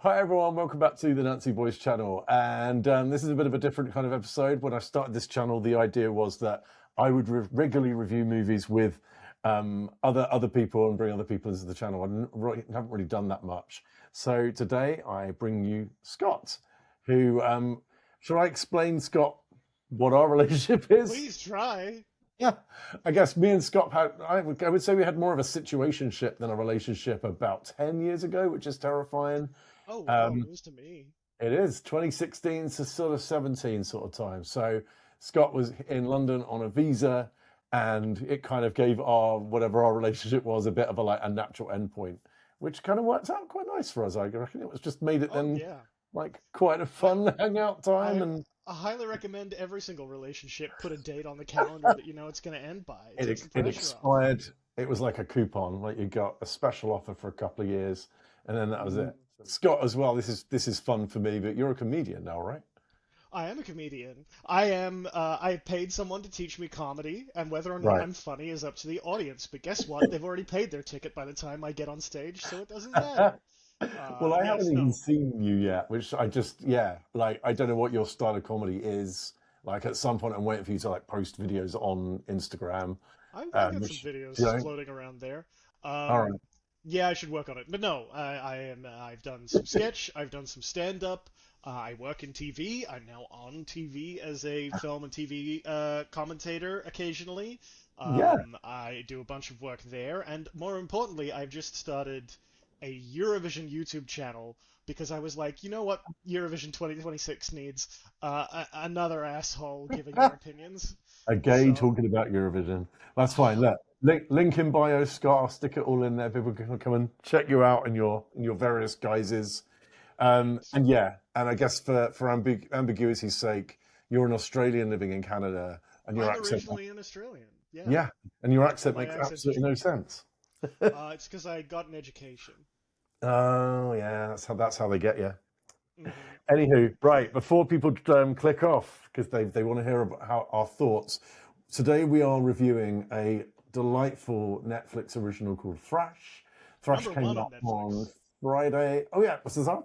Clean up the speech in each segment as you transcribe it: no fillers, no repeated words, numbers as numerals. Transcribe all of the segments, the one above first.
Hi everyone, welcome back to the Nancy Boys channel. And this is a bit of a different kind of episode. When I started this channel, the idea was that I would regularly review movies with other people and bring other people into the channel. Haven't really done that much. So today I bring you Scott, who, shall I explain, Scott, what our relationship is? Please try. Yeah, I guess me and Scott I would say we had more of a situationship than a relationship about 10 years ago, which is terrifying. Oh, wow, news to me. It is 2016 to sort of 17 sort of time. So Scott was in London on a visa, and it kind of gave whatever our relationship was a bit of a natural endpoint, which kind of worked out quite nice for us. I reckon it was just made it then Yeah. like quite a fun hangout time. And I highly recommend every single relationship put a date on the calendar that you know it's going to end by. It takes the it pressure expired. It was like a coupon, like you got a special offer for a couple of years, and then that was it. Scott as well. This is fun for me, but you're a comedian now, right? I am a comedian. I paid someone to teach me comedy, and whether or not Right. I'm funny is up to the audience. But guess what? They've already paid their ticket by the time I get on stage, so it doesn't matter. Well, I Yes, haven't even no. seen you yet, which like I don't know what your style of comedy is. Like at some point, I'm waiting for you to like post videos on Instagram. I've got some Which videos floating around there. all Um, right, yeah, I should work on it. But no, I've done some sketch. I've done some stand-up. I work in TV. I'm now on TV as a film and TV commentator occasionally. yeah. I do a bunch of work there, and more importantly, I've just started a Eurovision YouTube channel because I was like, you know what, Eurovision 2026 needs another asshole giving their opinions. A gay So. talking about Eurovision. That's fine. Look, link in bio, Scott. I'll stick it all in there. People can come and check you out in your various guises. And yeah, and I guess for ambiguity's sake, you're an Australian living in Canada, and your I'm accent, originally an Australian. Yeah. yeah, and your So accent my makes accent's absolutely no Australian. sense. It's because I got an education. Oh yeah, that's how they get you. Hmm. Anywho, right before people click off because they want to hear about our thoughts. Today we are reviewing a delightful Netflix original called Thrash. Thrash Number came one on out on Netflix. Friday. Oh yeah, what's this on?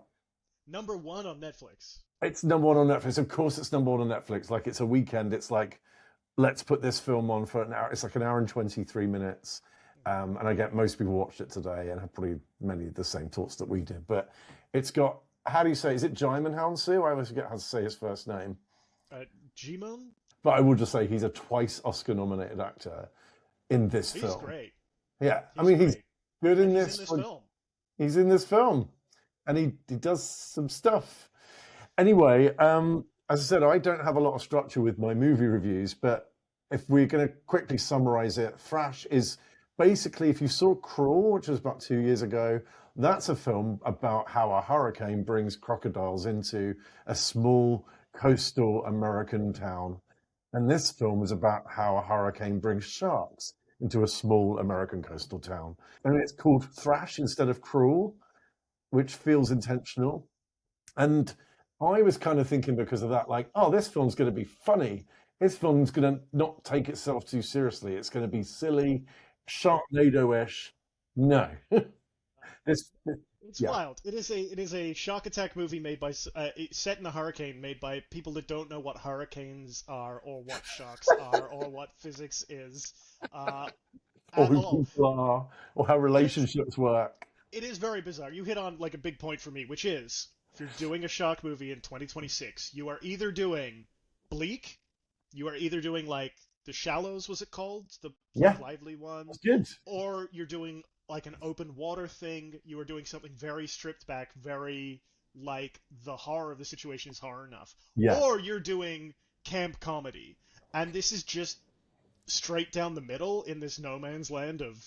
Number one on Netflix. It's number one on Netflix. Of course, it's number one on Netflix. Like it's a weekend. It's like let's put this film on for an hour. It's like an hour and 23 minutes. And I get most people watched it today and have probably many of the same thoughts that we did. But it's got, how do you say, is it Jaimin Hounsou? I always forget how to say his first name. Uh, Gmon? But I will just say he's a twice Oscar nominated actor in this He's film. great. Yeah, I He's mean, he's great. good in And he's this. in this film. He's in this film and he does some stuff. Anyway, as I said, I don't have a lot of structure with my movie reviews, but if we're going to quickly summarize it, Thrash is basically, if you saw Crawl, which was about 2 years ago, that's a film about how a hurricane brings crocodiles into a small coastal American town. And this film is about how a hurricane brings sharks into a small American coastal town. And it's called Thrash instead of Crawl, which feels intentional. And I was kind of thinking because of that, like, oh, this film's going to be funny. This film's going to not take itself too seriously. It's going to be silly, Sharknado-ish. No, this, It's yeah, wild. It is a shock attack movie made by set in a hurricane made by people that don't know what hurricanes are or what sharks are or what physics is or at who all. people are, or how It is relationships work. it is very bizarre. You hit on like a big point for me, which is if you're doing a shock movie in 2026, you are either doing Bleak, you are either doing like The Shallows, was it called? The Yeah, Blake Lively one, that's good. or you're doing like an open water thing. You are doing something very stripped back, very like the horror of the situation is horror enough, Yeah. or you're doing camp comedy, and this is just straight down the middle in this no man's land of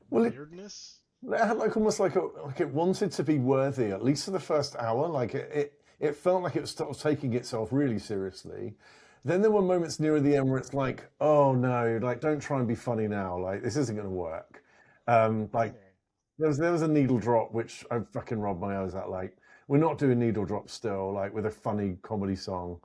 Well, weirdness. it had like almost like it wanted to be worthy, at least for the first hour. Like it felt like it was sort of taking itself really seriously. Then there were moments near the end where it's like, oh no, like don't try and be funny now. Like this isn't going to work. Like there was a needle drop which I fucking robbed my eyes at. Like we're not doing needle drops still. Like with a funny comedy song.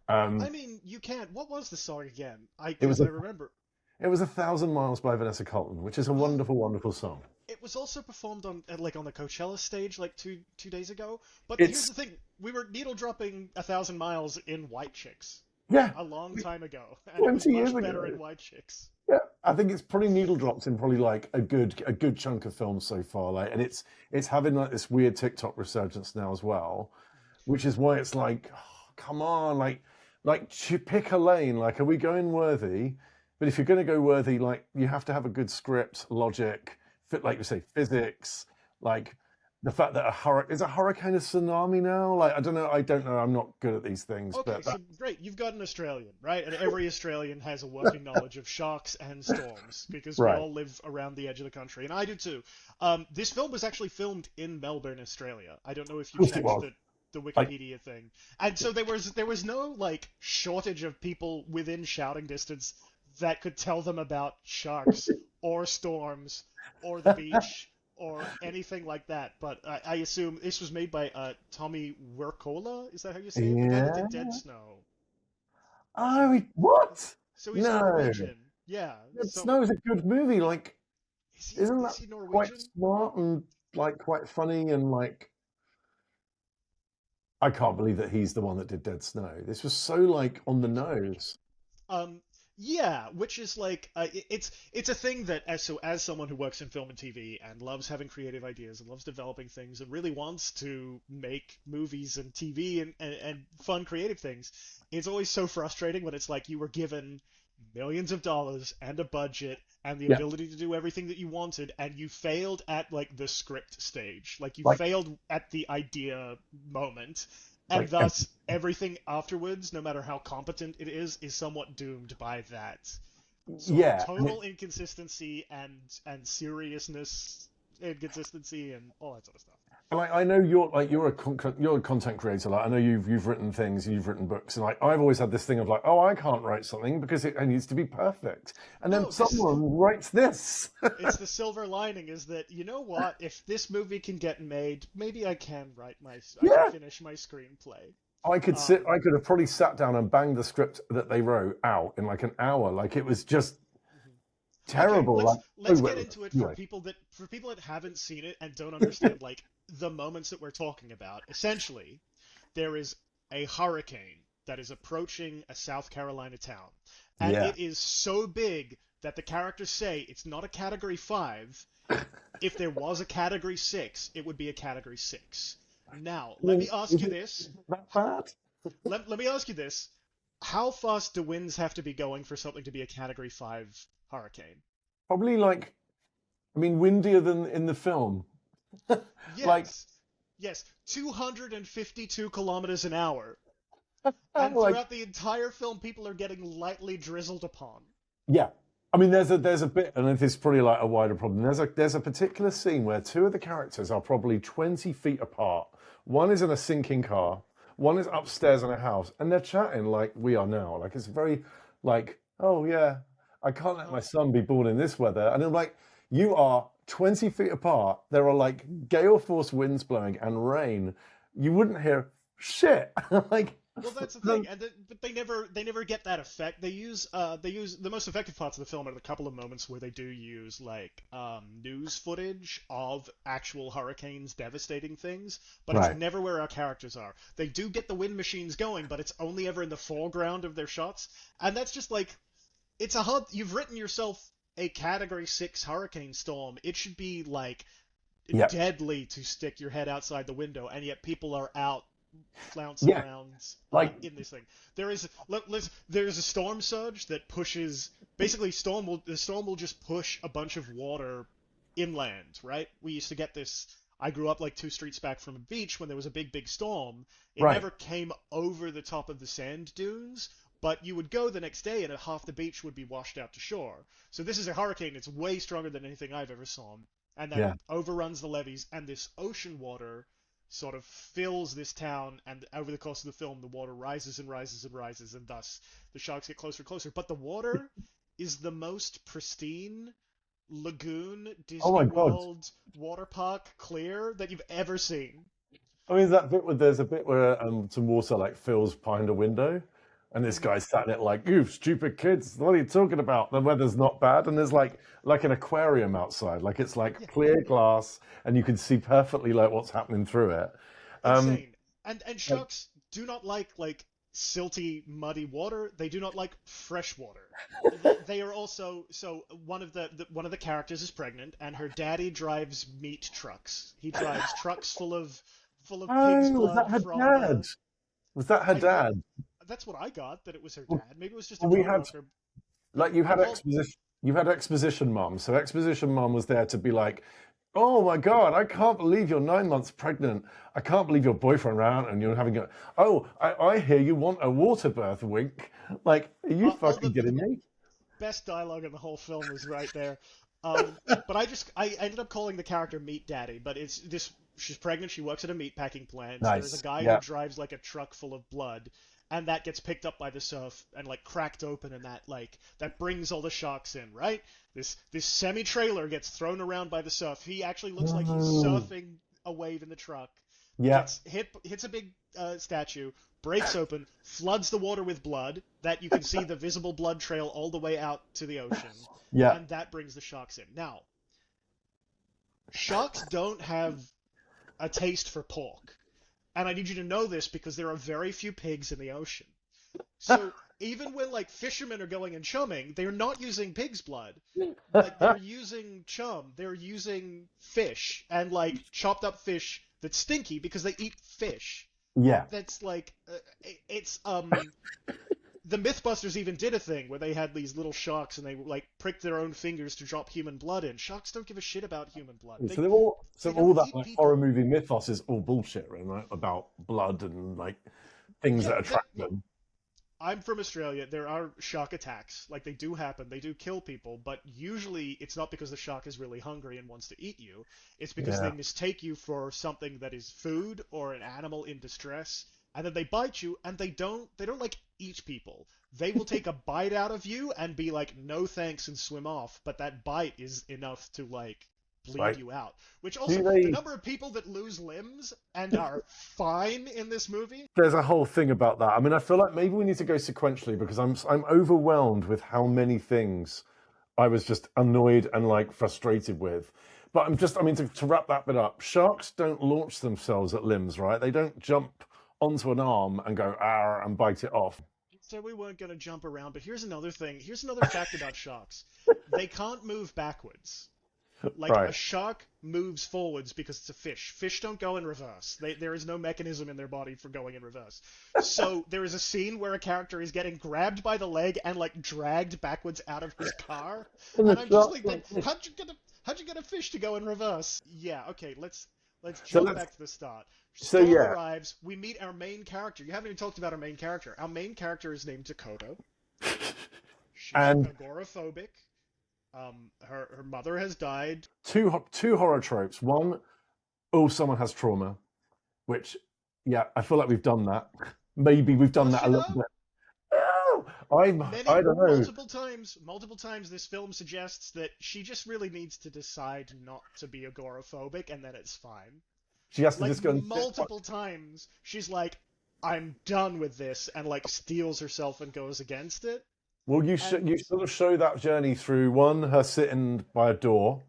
I Um, mean, you can't. What was the song again? it was Because I remember. it was 1,000 Miles by Vanessa Colton, which is a Oh, wonderful, wonderful song. it was also performed on like on the Coachella stage like two days ago. But here's It's the thing: we were needle dropping 1,000 miles in White Chicks yeah, a long time ago, and it was 20 years much better ago. in White Chicks. Yeah, I think it's probably needle dropped in probably like a good chunk of films so far. Like, and it's having like this weird TikTok resurgence now as well, which is why it's like, oh, come on, pick a lane. Like, are we going worthy? But if you're going to go worthy, like you have to have a good script, logic, fit like you say, physics, like the fact that a hurricane a tsunami now. Like, I don't know. I'm not good at these things, Okay, but so great, you've got an Australian, right? And every Australian has a working knowledge of sharks and storms because we right. all live around the edge of the country, and I do too. This film was actually filmed in Melbourne, Australia. I don't know if Of you course it checked was. the Like, Wikipedia thing, and so there was no like shortage of people within shouting distance that could tell them about sharks or storms or the beach or anything like that. But I assume this was made by Tommy Wirkola. Is that how you say it? The guy that did yeah. Dead Snow. So Oh, what? so he's No. Norwegian. Yeah. It So Snow is a good movie. Like, is he isn't that is he quite Norwegian? smart and like quite funny and like I can't believe that he's the one that did Dead Snow. This was so like on the He's Norwegian. nose. Um, yeah, which is like it's a thing that as someone who works in film and TV and loves having creative ideas and loves developing things and really wants to make movies and TV and fun creative things, it's always so frustrating when it's like you were given millions of dollars and a budget and the Yeah, ability to do everything that you wanted and you failed at like the script stage, like you like failed at the idea moment, and like thus everything afterwards, no matter how competent it is somewhat doomed by that sort of yeah, and total inconsistency and seriousness, inconsistency, and all that sort of stuff. like I know you're a content creator. Like I know you've written things, you've written books, and like I've always had this thing of like, oh, I can't write something because it needs to be perfect, and then No, this is someone writes this. it's the silver lining is that you know what? If this movie can get made, maybe I can Yeah, finish my screenplay. I Um, could have probably sat down and banged the script that they wrote out in like an hour. Like it was just mhm. Okay, terrible. let's Like, oh, let's get into it anyway, for people that haven't seen it and don't understand like the moments that we're talking about. Essentially, there is a hurricane that is approaching a South Carolina town, and yeah. it is so big that the characters say it's not a category 5. If there was a category 6, it would be a category 6. Now, I let mean, me ask is you it this. that bad? Let me ask you this. How fast do winds have to be going for something to be a category 5 hurricane? Probably like, I mean, windier than in the film. Like, Yes. Yes, 252 kilometers an hour. And like, throughout the entire film, people are getting lightly drizzled upon. yeah. I mean, there's a bit, and this is probably like a wider problem. There's a particular scene where two of the characters are probably 20 feet apart. One is in a sinking car, one is upstairs in a house, and they're chatting like we are now. Like it's very like, oh yeah, I can't let my Oh, son be born in this weather. And I'm like, you are 20 feet apart. There are like gale force winds blowing and rain. You wouldn't hear shit. Like, well, that's the thing, but they never get that effect. They use the most effective parts of the film are the couple of moments where they do use like news footage of actual hurricanes devastating things, but it's right. never where our characters are. They do get the wind machines going, but it's only ever in the foreground of their shots, and that's just like it's a hard. You've written yourself a Category 6 hurricane storm. It should be like Yeah. deadly to stick your head outside the window, and yet people are out flouncing Yeah. around Like, in this thing. There's a storm surge that pushes. Basically, the storm will just push a bunch of water inland. Right? We used to get this. I grew up like 2 streets back from a beach when there was a big storm. It right. never came over the top of the sand dunes, but you would go the next day and half the beach would be washed out to shore. So this is a hurricane. It's way stronger than anything I've ever saw, and that Yeah. overruns the levees. And this ocean water sort of fills this town, and over the course of the film, the water rises and rises and rises, and thus the sharks get closer and closer. But the water is the most pristine lagoon Oh Disney my God. World water park clear that you've ever seen. I mean, that bit where there's a bit where some water like fills behind a window. And this Mhm. guy's sat in it like, "You stupid kids, what are you talking about? The weather's not bad." And there's like an aquarium outside, like it's like Yeah, clear glass, and you can see perfectly like what's happening through it. Um, insane. And like, sharks do not like silty, muddy water. They do not like fresh water. They are also so one of the characters is pregnant, and her daddy drives meat trucks. He drives trucks full of pig's oh, was that blood her from dad? the. Was that her Yeah, dad? that's what I got. That it was her Well, dad. Maybe it was just a we drunk had uncle. like But all you had exposition mom. So exposition mom was there to be like, "Oh my God, I can't believe you're 9 months pregnant. I can't believe your boyfriend ran and you're having a, oh, I hear you want a water birth, wink. Like, are you all fucking the kidding me?" best dialogue in the whole film was right there. But I ended up calling the character Meat Daddy, but it's this she's pregnant, she works at a meat packing plant. There's a Nice. guy who Yeah. drives like a truck full of blood, and that gets picked up by the surf and like cracked open, and that brings all the sharks in, right? This semi trailer gets thrown around by the surf. He actually looks like he's Oh, surfing a wave in the truck, yeah. gets hits a big statue, breaks open, floods the water with blood that you can see the visible blood trail all the way out to the ocean, Yeah. and that brings the sharks in. Now, sharks don't have a taste for pork, and I need you to know this because there are very few pigs in the ocean. So even when like fishermen are going and chumming, they're not using pig's blood. Like they're using chum, they're using fish and like chopped up fish that's stinky because they eat fish. Yeah. That's like it's the Mythbusters even did a thing where they had these little sharks and they like pricked their own fingers to drop human blood in. Sharks don't give a shit about human blood. So they're all so They don't all that eat like horror people. movie mythos is all bullshit, right? About blood and like things Yeah, that that, attract look, them. I'm from Australia. There are shark attacks. Like they do happen. They do kill people, but usually it's not because the shark is really hungry and wants to eat you. It's because they Yeah. mistake you for something that is food or an animal in distress, and then they bite you and they don't like eat people. They will take a bite out of you and be like no thanks and swim off, but that bite is enough to like bleed Right. you out. Which Do also the they number of people that lose limbs and are fine in this movie. There's a whole thing about that. I mean, I feel like maybe we need to go sequentially because I'm overwhelmed with how many things I was just annoyed and like frustrated with. But I mean, to wrap that bit up, sharks don't launch themselves at limbs, right? They don't jump onto an arm and go ah and bite it off. Said we weren't going to jump around, but here's another thing. Here's another fact about sharks. They can't move backwards. Like Right. a shark moves forwards because it's a fish. Fish don't go in reverse. There is no mechanism in their body for going in reverse. So there is a scene where a character is getting grabbed by the leg and like dragged backwards out of his car, And and the I'm just shark, like, how'd you get a fish to go in reverse? Yeah, okay, let's so jump let's back to the start. so Storm yeah, arrives. We meet our main character. You haven't even talked about our main character. Our main character is named Dakota. She's and agoraphobic. Her mother has died. two horror tropes. One, oh, someone has trauma, which yeah, I feel like we've done that. Maybe we've done Does that she a little though? bit. Oh, I Many don't know. multiple times, this film suggests that she just really needs to decide not to be agoraphobic, and then it's fine. She has to Like just go and sit. multiple times, she's like, "I'm done with this," and like steels herself and goes against it. Well, And you sort of show that journey through one, her sitting by a door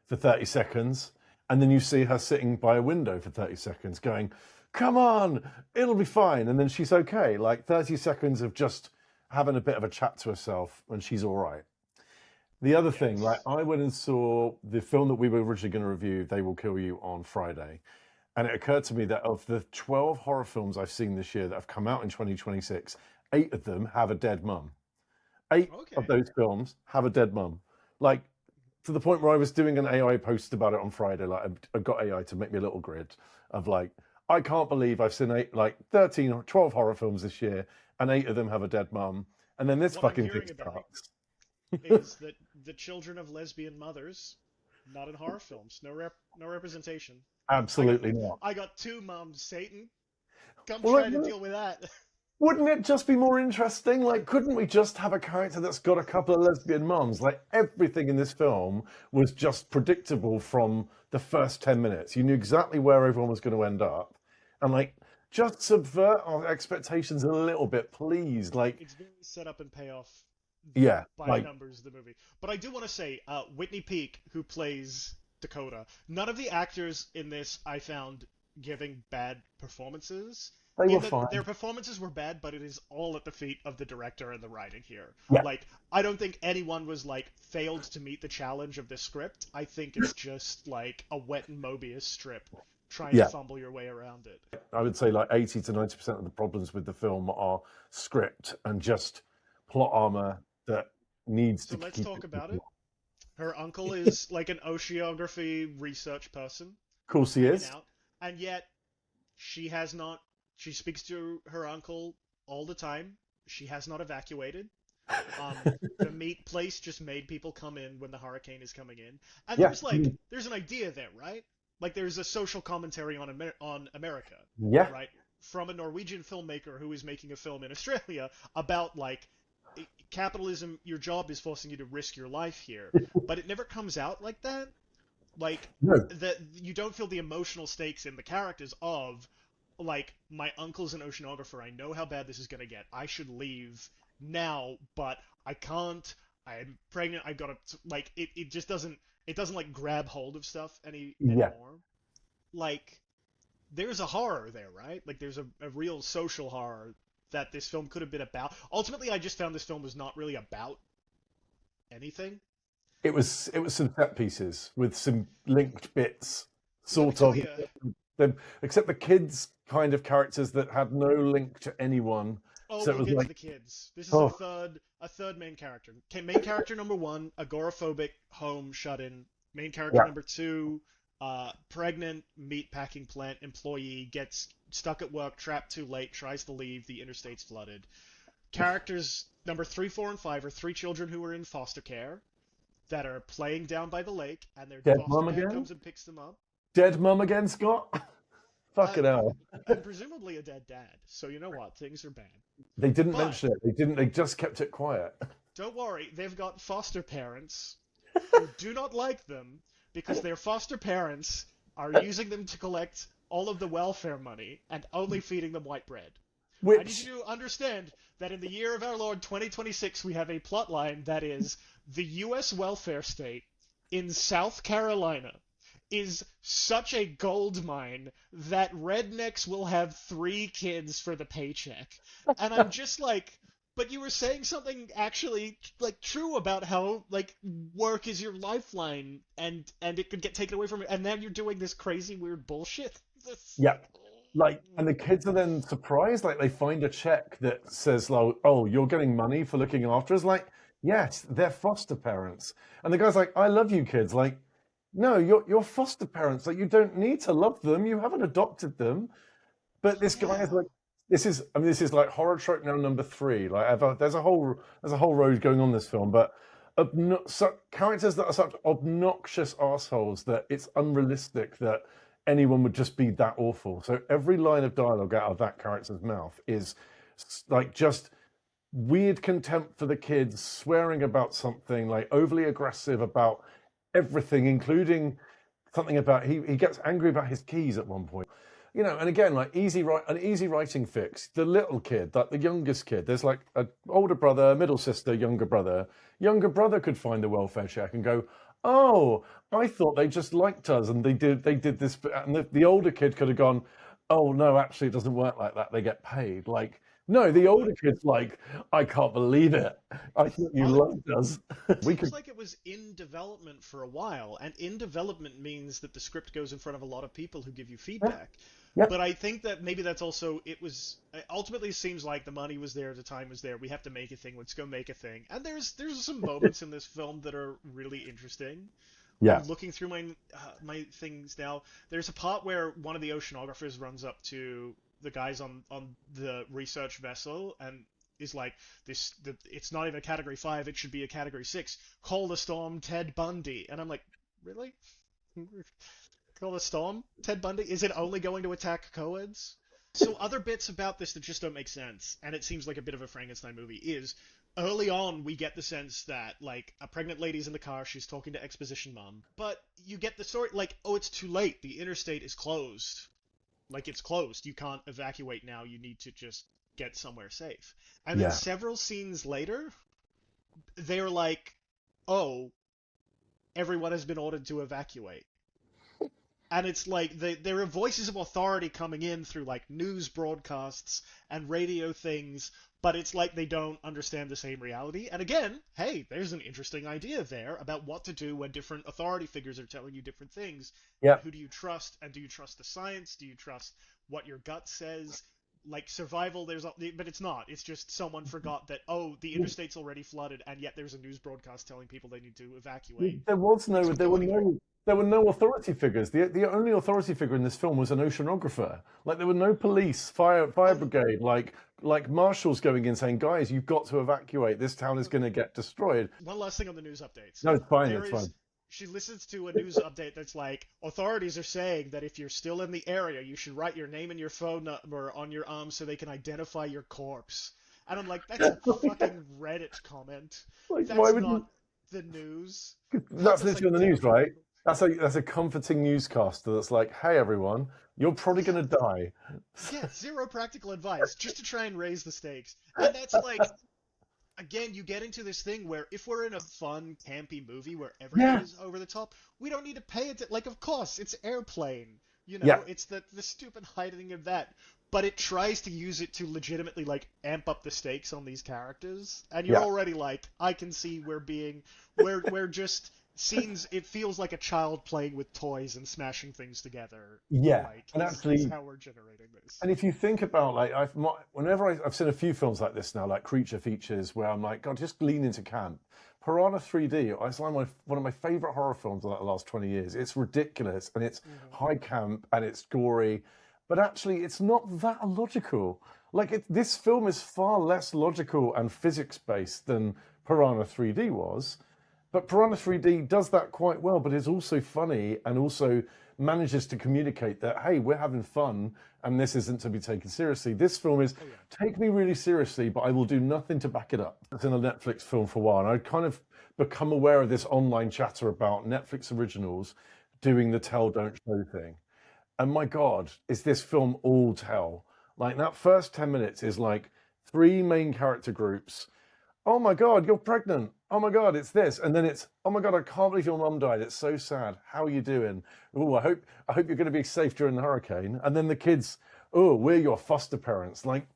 for 30 seconds, and then you see her sitting by a window for 30 seconds going, "Come on, it'll be fine." And then she's okay. Like 30 seconds of just having a bit of a chat to herself and she's all right. The other thing, like yes, I went and saw the film that we were originally going to review, They Will Kill You, on Friday. And it occurred to me that of the 12 horror films I've seen this year that have come out in 2026, eight of them have a dead mum. Eight of okay. those films have a dead mum. Like to the point where I was doing an AI post about it on Friday. Like I've got AI to make me a little grid of like, I can't believe I've seen like 13 or 12 horror films this year and eight of them have a dead mum. And then this What I'm fucking thing hearing about starts. is that the children of lesbian mothers, not in horror films, no representation. I got Absolutely not. I got two moms, Satan. Come Well, try to deal with that. wouldn't it just be more interesting? Like, couldn't we just have a character that's got a couple of lesbian mums? Like, everything in this film was just predictable from the first 10 minutes. You knew exactly where everyone was going to end up. And, like, just subvert our expectations a little bit, please. Like, It's very set up and payoff yeah, by like, numbers, the movie. But I do want to say, Whitney Peak, who plays Dakota, none of the actors in this I found giving bad performances. they were In that fine. their performances were bad, but it is all at the feet of the director and the writing here. Yeah, Like, I don't think anyone was like failed to meet the challenge of this script. I think it's just like a wet and Mobius strip trying to yeah. fumble your way around it. I would say like 80 to 90% of the problems with the film are script and just plot armor that needs So to let's keep talk it. about it. Her uncle is like an oceanography research person Of course, he hanging is. out, and yet she has not. She speaks to her uncle all the time. She has not evacuated. The meat place just made people come in when the hurricane is coming in, and Yeah, there's an idea there, right? Like there's a social commentary on America, yeah, right? From a Norwegian filmmaker who is making a film in Australia about like capitalism. Your job is forcing you to risk your life here, but it never comes out like that. Like no, that you don't feel the emotional stakes in the characters of like my uncle's an oceanographer. I know how bad this is gonna get. I should leave now, but I can't. I'm pregnant. I gotta like it. It just doesn't. It doesn't like grab hold of stuff yeah. anymore. Like there's a horror there, right? Like there's a real social horror that this film could have been about. Ultimately, I just found this film was not really about anything. It was some set pieces with some linked bits, Let me sort tell of. you. Except the kids kind of characters that had no link to anyone. Oh, So it we'll was get to like, the kids. This is oh, a third main character. Okay, main character number one, agoraphobic, home, shut in. Main character yeah, number two, pregnant meat packing plant employee, gets stuck at work, trapped too late, tries to leave, the interstate's flooded. Characters number three, four, and five are three children who are in foster care that are playing down by the lake, and their dead foster mum dad again, comes and picks them up. dead mum again, Scott. Uh, Fucking hell. and presumably a dead dad. So you know what? Things are bad. They didn't But mention it. They didn't. They just kept it quiet. don't worry, they've got foster parents who do not like them because their foster parents are using them to collect all of the welfare money and only feeding them white bread. I need Which, you to understand that in the year of our Lord 2026, we have a plot line that is the U.S. welfare state in South Carolina is such a gold mine that rednecks will have 3 kids for the paycheck. And I'm just like, but you were saying something actually like true about how like work is your lifeline and it could get taken away from you, and then you're doing this crazy weird bullshit. yeah, like, and the kids are then surprised. Like, they find a check that says, like, "Oh, you're getting money for looking after us." Like, yes, they're foster parents. And the guy's like, "I love you, kids." Like, no, you're foster parents. Like, you don't need to love them. You haven't adopted them. But this guy is Yeah. like, this is, I mean, this is like horror trope now number three. Like, there's a whole road going on this film, but characters that are such obnoxious assholes that it's unrealistic that anyone would just be that awful. So every line of dialogue out of that character's mouth is like just weird contempt for the kids, swearing about something, like overly aggressive about everything, including something about he gets angry about his keys at one point. And again, like an easy writing fix. The little kid, like the youngest kid, there's like an older brother, middle sister, younger brother. Younger brother could find the welfare check and go, "Oh, I thought they just liked us, and they did this." And the older kid could have gone, "Oh no, actually, it doesn't work like that. They get paid." Like, no, the older kid's like, "I can't believe it. I thought you Well, loved us." it We seems could, like it was in development for a while, and in development means that the script goes in front of a lot of people who give you yeah, feedback. yeah, But I think that maybe that's also it was ultimately it seems like the money was there, the time was there. We have to make a thing. Let's go make a thing. And there's some moments in this film that are really interesting. yeah, I'm looking through my things now. There's a part where one of the oceanographers runs up to the guys on the research vessel and is like, it's not even a category 5, it should be a category 6. Call the storm, Ted Bundy. And I'm like, really? Call the storm, Ted Bundy? Is it only going to attack co-eds? So other bits about this that just don't make sense, and it seems like a bit of a Frankenstein movie, is early on we get the sense that like a pregnant lady's in the car, she's talking to exposition mom, but you get the story like, oh, it's too late, the interstate is closed. like it's closed. You can't evacuate now. You need to just get somewhere safe. And then Yeah. several scenes later, they're like, "Oh, everyone has been ordered to evacuate." And it's like there are voices of authority coming in through like news broadcasts and radio things, but it's like they don't understand the same reality. And again, hey, there's an interesting idea there about what to do when different authority figures are telling you different things. Yeah. Who do you trust? And do you trust the science? Do you trust what your gut says? Like survival, but it's not. It's just someone forgot that, oh, the interstate's already flooded, and yet there's a news broadcast telling people they need to evacuate. There was no, So there go were anyway. no, there were no authority figures. The only authority figure in this film was an oceanographer. Like there were no police, fire Oh, brigade, like marshals going in saying, "Guys, you've got to evacuate. This town is going to get destroyed." one last thing on the news updates. No, it's fine. There It's is fine. she listens to a news update that's like authorities are saying that if you're still in the area, you should write your name and your phone number on your arm so they can identify your corpse. And I'm like, that's a fucking Reddit comment. Like, why That's would not you? the news. How That's does literally on the news, identify right? people? That's a comforting newscaster that's like, "Hey, everyone, you're probably Yeah, going to die." yeah, zero practical advice just to try and raise the stakes. And that's like, again, you get into this thing where if we're in a fun, campy movie where everything Yeah. is over the top, we don't need to pay it. Like, of course, it's Airplane. Yeah. It's the stupid hiding of that. But it tries to use it to legitimately, like, amp up the stakes on these characters. And you're Yeah. already like, I can see we're just scenes, it feels like a child playing with toys and smashing things together, Yeah. like, And is actually, how we're generating this. and if you think about like I've seen a few films like this now, like creature features, where I'm like, God, just lean into camp. Piranha 3D, it's like one of my favorite horror films of like the last 20 years. It's ridiculous and it's Hmm. high camp and it's gory, but actually it's not that illogical. This film is far less logical and physics based than Piranha 3D was. But Piranha 3D does that quite well, but is also funny and also manages to communicate that, hey, we're having fun and this isn't to be taken seriously. This film is Oh, yeah. take me really seriously, but I will do nothing to back it up. It's in a Netflix film for a while. And I'd kind of become aware of this online chatter about Netflix originals doing the tell, don't show thing. And my God, is this film all tell? Like that first 10 minutes is like three main character groups. Oh my God, you're pregnant. Oh my God, it's this. And then it's, oh my God, I can't believe your mum died. It's so sad. How are you doing? Oh, I hope you're going to be safe during the hurricane. And then the kids, oh, we're your foster parents. Like,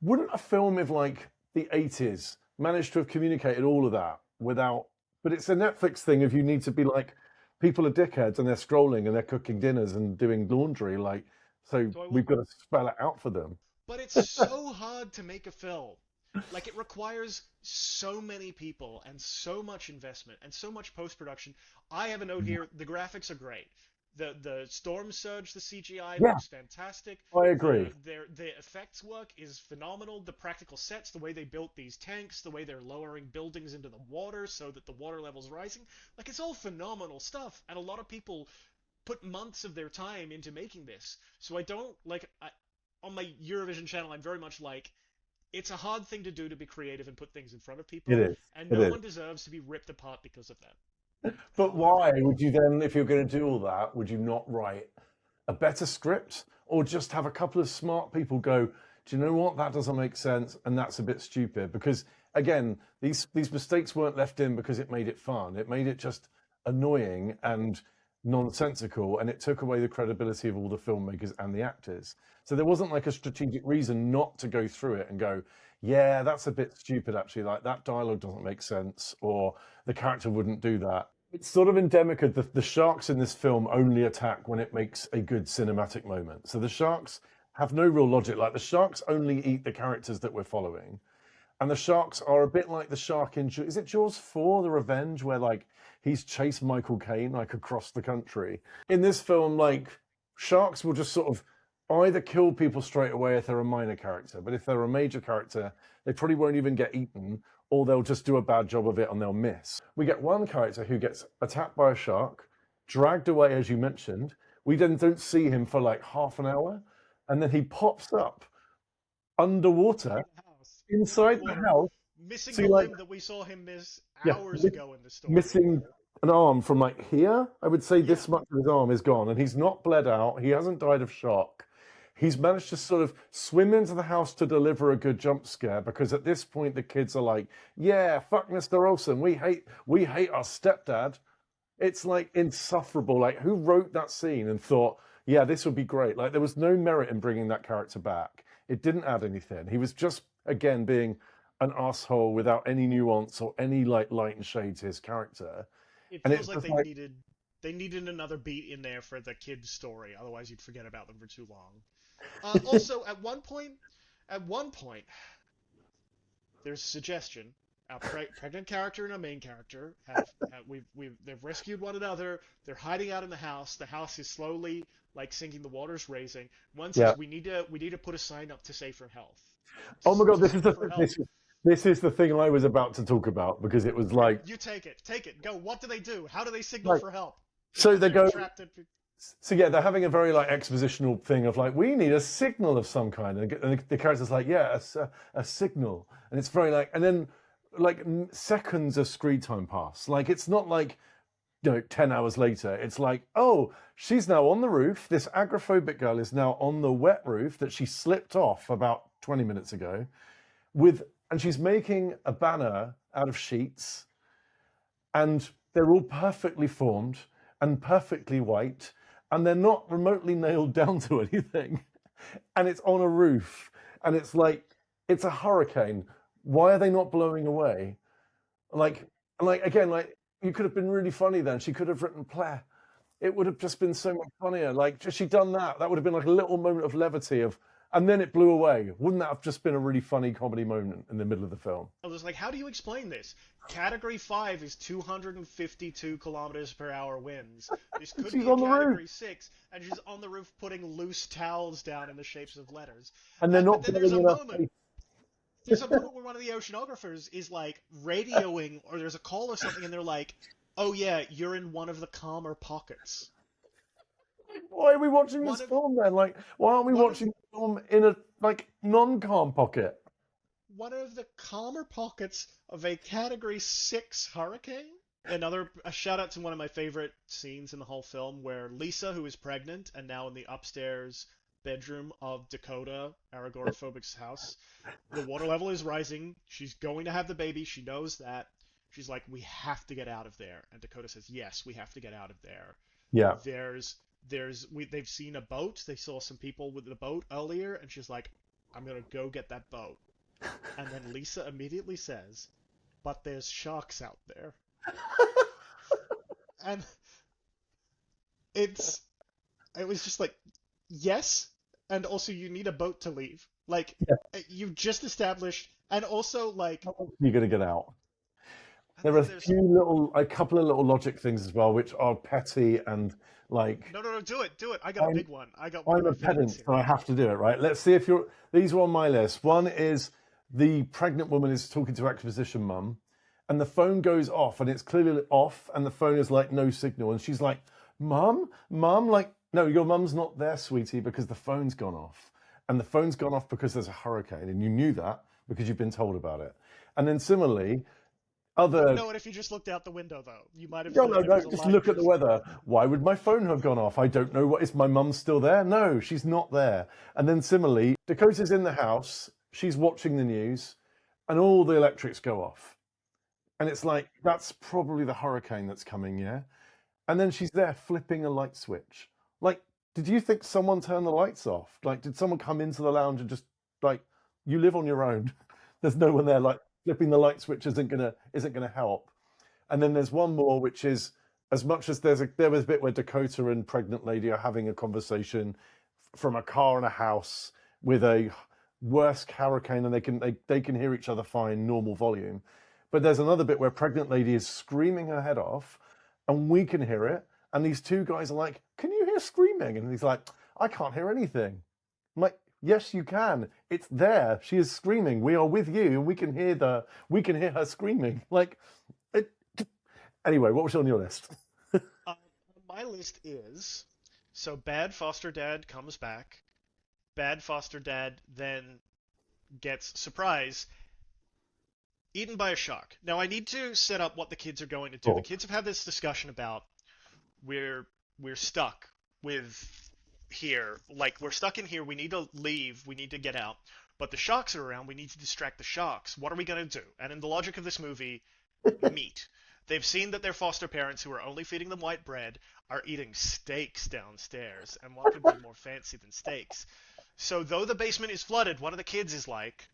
wouldn't a film of like the 80s manage to have communicated all of that without, but it's a Netflix thing if you need to be like, people are dickheads and they're scrolling and they're cooking dinners and doing laundry. Like, so So I will we've got to spell it out for them. But it's so hard to make a film. Like it requires so many people and so much investment and so much post-production. I have a note here, the graphics are great. The storm surge, the CGI Yeah, looks fantastic. I agree. The effects work is phenomenal. The practical sets, the way they built these tanks, the way they're lowering buildings into the water so that the water level's rising, like it's all phenomenal stuff. And a lot of people put months of their time into making this. So I don't like on my Eurovision channel, I'm very much like it's a hard thing to do to be creative and put things in front of It people, is. and It no is. one deserves to be ripped apart because of that. But why would you then, if you're going to do all that, would you not write a better script or just have a couple of smart people go, do you know what? That doesn't make sense and that's a bit stupid. Because again, these mistakes weren't left in because it made it fun. It made it just annoying and nonsensical and it took away the credibility of all the filmmakers and the actors. So there wasn't like a strategic reason not to go through it and go, yeah, that's a bit stupid actually. Like that dialogue doesn't make sense or the character wouldn't do that. It's sort of endemic of the sharks in this film only attack when it makes a good cinematic moment. So the sharks have no real logic. Like the sharks only eat the characters that we're following. And the sharks are a bit like the shark in, is it Jaws 4, The Revenge, where like he's chased Michael Caine like across the country. In this film, like sharks will just sort of either kill people straight away if they're a minor character, but if they're a major character, they probably won't even get eaten, or they'll just do a bad job of it and they'll miss. We get one character who gets attacked by a shark, dragged away, as you mentioned. We then don't see him for like half an hour, and then he pops up underwater Inside the house, inside the underwater, house. missing See, the like, limb that we saw him miss yeah, hours ago in the story. missing an arm from like here. I would say Yeah, this much of his arm is gone, and he's not bled out. He hasn't died of shock. he's managed to sort of swim into the house to deliver a good jump scare, because at this point the kids are like, yeah, fuck Mr. Olsen, we hate our stepdad. It's like insufferable. Like, who wrote that scene and thought, yeah, this would be great? Like, there was no merit in bringing that character back. It didn't add anything. He was just, again, being an asshole without any nuance or any like light and shade to his character. It And feels it's like just like, they needed another beat in there for the kid's story. Otherwise, you'd forget about them for too long. Also, at one point, there's a suggestion. Our pregnant character and our main character they've rescued one another. They're hiding out in the house. The house is slowly like sinking. The water's raising. One yeah. says we need to put a sign up to save her health. Oh my God, To save her health. this is the thing I was about to talk about, because it was like, You take it, go. What do they do? How do they signal like, for help? so they They're go. trapped in... So yeah, they're having a very like expositional thing of like, we need a signal of some kind, and the character's like, yeah, a signal, and it's very like, and then like seconds of screen time pass. Like, it's not like, 10 hours later. It's like, oh, she's now on the roof. This agoraphobic girl is now on the wet roof that she slipped off about 20 minutes ago, and she's making a banner out of sheets, and they're all perfectly formed and perfectly white, and they're not remotely nailed down to anything. And it's on a roof, and it's like, it's a hurricane. Why are they not blowing away? Like, again, like, you could have been really funny then. She could have written Pleh. It would have just been so much funnier. Like, just she done that, that would have been like a little moment of levity and then it blew away. Wouldn't that have just been a really funny comedy moment in the middle of the film? I was like, how do you explain this? Category 5 is 252 kilometers per hour winds. This could She's be a on the roof. Category 6, and she's on the roof putting loose towels down in the shapes of letters. And they're But not then there's a blowing enough. moment. There's a moment where one of the oceanographers is like radioing, or there's a call or something, and they're like, "Oh yeah, you're in one of the calmer pockets." Why are we watching One this of film then? Like, why aren't we one of watching the film in a like non-calm pocket? one of the calmer pockets of a Category 6 hurricane. A shout out to one of my favorite scenes in the whole film, where Lisa, who is pregnant and now in the upstairs bedroom of Dakota, our agoraphobic's house, the water level is rising. She's going to have the baby. She knows that. She's like, we have to get out of there. And Dakota says, yes, we have to get out of there. Yeah. They've seen a boat. They saw some people with the boat earlier, and she's like, I'm gonna go get that boat. And then Lisa immediately says, but there's sharks out there. And it was just like, yes, and also you need a boat to leave. Like, you've just established, and also like, How are you gonna get out? There are a couple of little logic things as well, which are petty and like. No, do it. I got a big one. I'm a pedant, so I have to do it, right? Let's see if these are on my list. One is the pregnant woman is talking to exposition mum, and the phone goes off, and it's clearly off, and the phone is like no signal, and she's like, Mum, like, no, your mum's not there, sweetie, because the phone's gone off, and the phone's gone off because there's a hurricane, and you knew that because you've been told about it. And then similarly, No, and if you just looked out the window, though, you might have. No. Just look at the weather. Why would my phone have gone off? I don't know. What is my mum still there? No, she's not there. And then similarly, Dakota's in the house. She's watching the news, and all the electrics go off. And it's like, that's probably the hurricane that's coming, yeah. And then she's there flipping a light switch. Like, did you think someone turned the lights off? Like, did someone come into the lounge and just like, you live on your own? There's no one there. Like, flipping the light switch isn't gonna help. And then there's one more, which is, as much as there was a bit where Dakota and pregnant lady are having a conversation from a car and a house with a worse hurricane, and they can hear each other fine, normal volume. But there's another bit where pregnant lady is screaming her head off, and we can hear it. And these two guys are like, "Can you hear screaming?" And he's like, "I can't hear anything." I'm like, yes, you can. It's there. She is screaming. We are with you, and we can hear her screaming. Like, anyway, what was on your list? My list is, so bad foster dad comes back. Bad foster dad then gets, surprise, eaten by a shark. Now I need to set up what the kids are going to do. Cool. The kids have had this discussion about we're stuck with here. Like, we're stuck in here. We need to leave. We need to get out. But the sharks are around. We need to distract the sharks. What are we going to do? And in the logic of this movie, meat. They've seen that their foster parents, who are only feeding them white bread, are eating steaks downstairs. And what could be more fancy than steaks? So, though the basement is flooded, one of the kids is like,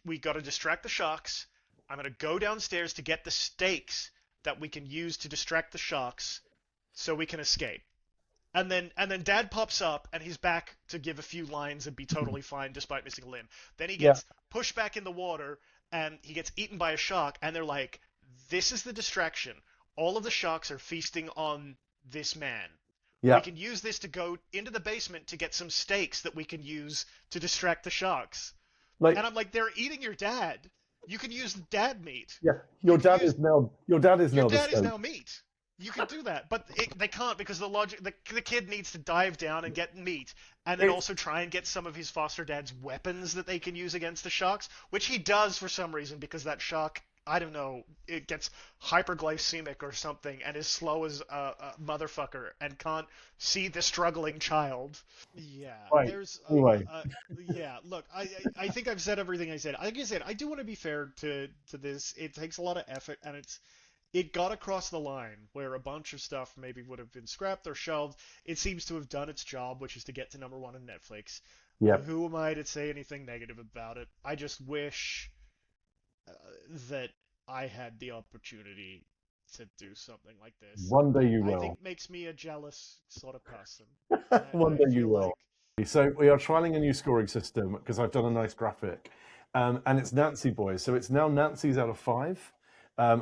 we got to distract the sharks. I'm going to go downstairs to get the steaks that we can use to distract the sharks so we can escape. And then Dad pops up, and he's back to give a few lines and be totally fine despite missing a limb. Then he gets pushed back in the water, and he gets eaten by a shark, and they're like, this is the distraction. All of the sharks are feasting on this man. Yeah. We can use this to go into the basement to get some steaks that we can use to distract the sharks. Like, and I'm like, they're eating your dad. You can use dad meat. Yeah, your dad is now meat. You can do that, but they can't because the kid needs to dive down and get meat, and then also try and get some of his foster dad's weapons that they can use against the sharks, which he does for some reason because that shark, I don't know, it gets hyperglycemic or something and is slow as a motherfucker and can't see the struggling child. Yeah, right. There's anyway. Yeah. Look, I think I've said everything I said. Like I said, I do want to be fair to this. It takes a lot of effort, and it got across the line where a bunch of stuff maybe would have been scrapped or shelved. It seems to have done its job, which is to get to #1 on Netflix. Yeah. Who am I to say anything negative about it? I just wish that I had the opportunity to do something like this. One day you will. I think makes me a jealous sort of person. One day you will. So we are trialing a new scoring system because I've done a nice graphic. And it's Nancy Boys. So it's now Nancy's out of 5.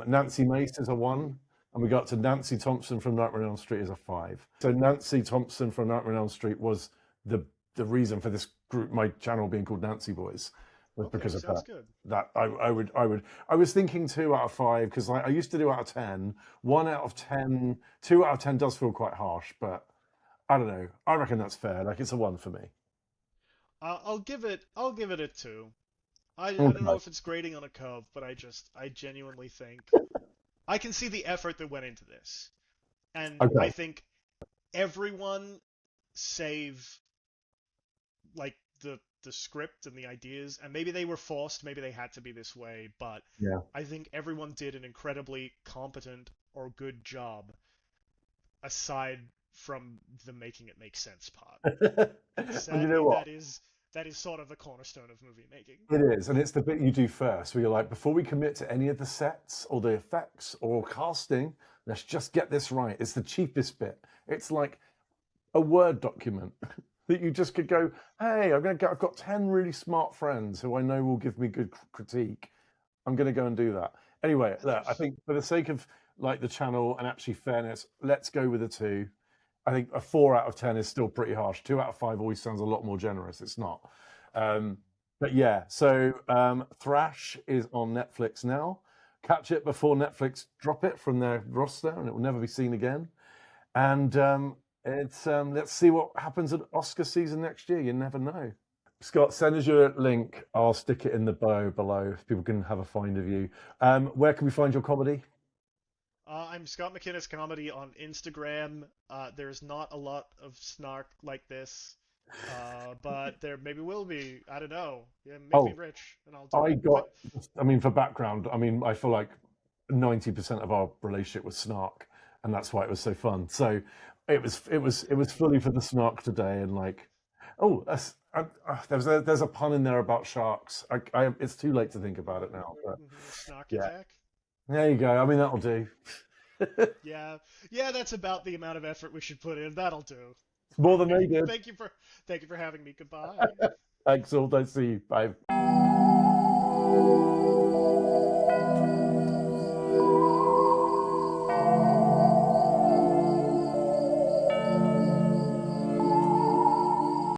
Nancy Mace is a 1. And we got to Nancy Thompson from Nightmare on Elm Street is a 5. So Nancy Thompson from Nightmare on Elm Street was the reason for this group, my channel being called Nancy Boys. Was because of that. Good. That I was thinking 2 out of 5 because I used to do out of 10. 1 out of 10, 2 out of 10 does feel quite harsh, but I don't know. I reckon that's fair. Like, it's a 1 for me. I'll give it a 2. I don't know if it's grading on a curve, but I genuinely think I can see the effort that went into this, and I think everyone save like the script and the ideas, and maybe they were forced, maybe they had to be this way, but yeah. I think everyone did an incredibly competent or good job aside from the making it make sense part. Sadly, you know what? That is sort of the cornerstone of movie making. It is, and it's the bit you do first where you're like, before we commit to any of the sets or the effects or casting, let's just get this right. It's the cheapest bit. It's like a Word document that you just could go, hey, I've got 10 really smart friends who I know will give me good critique. I'm going to go and do that. Anyway, look, I think for the sake of like the channel and actually fairness, let's go with a 2. I think a 4 out of 10 is still pretty harsh. 2 out of 5 always sounds a lot more generous. It's not. But yeah, so Thrash is on Netflix now. Catch it before Netflix drop it from their roster and it will never be seen again. And it's let's see what happens at Oscar season next year. You never know. Scott, send us your link. I'll stick it in the bio below if people can have a find of you. Where can we find your comedy? I'm Scott McInnes Comedy on Instagram. There's not a lot of snark like this, but there maybe will be. I don't know. Yeah, make me rich, and I'll do it. I mean, for background, I mean, I feel like 90% of our relationship was snark, and that's why it was so fun. So it was fully for the snark today, and like, there's a pun in there about sharks. It's too late to think about it now. But, snark attack. There you go. I mean, that'll do. Yeah, that's about the amount of effort we should put in. That'll do. It's more than they did. Thank you for having me. Goodbye. Thanks all. Don't see you. Bye.